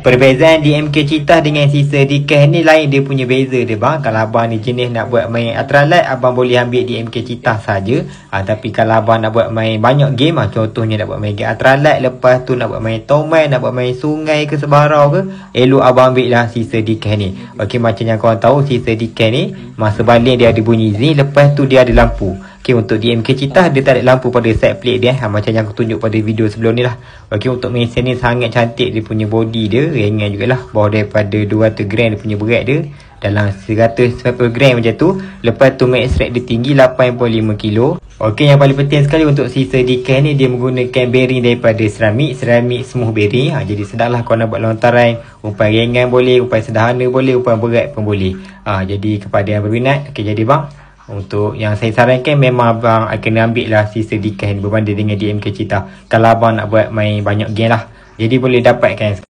Perbezaan DMK Cheetah dengan sisa Decaf ni lain dia punya beza dia bang. Kalau abang ni jenis nak buat main ultralight, abang boleh ambil DMK Cheetah saja. Tapi kalau abang nak buat main banyak game, contohnya nak buat main game ultralight, lepas tu nak buat main toman, nak buat main sungai ke sebarau ke, elok abang ambil lah sisa Decaf ni. Okey, macam yang korang tahu, sisa Decaf ni masa baling dia ada bunyi zni, lepas tu dia ada lampu. Okey, untuk DMK Cheetah dia tak ada lampu pada side plate dia, macam yang aku tunjuk pada video sebelum ni lah. Okey, untuk mesin ni sangat cantik, dia punya body dia ringan jugalah, bawah daripada 200 gram dia punya berat dia, dalam 190 gram macam tu. Lepas tu max rack dia tinggi 8.5 kilo. Okey, yang paling penting sekali untuk sisa Decaf ni, dia menggunakan bearing daripada seramik smooth bearing. Jadi sedaplah kau nak buat lontaran, umpan ringan boleh, umpan sederhana boleh, umpan berat pun boleh. Jadi kepada yang berminat, okey, jadi bang, untuk yang saya sarankan memang abang kena ambil lah sisa Decaf ni berbanding dengan DMK Cheetah kalau abang nak buat main banyak game lah. Jadi boleh dapatkan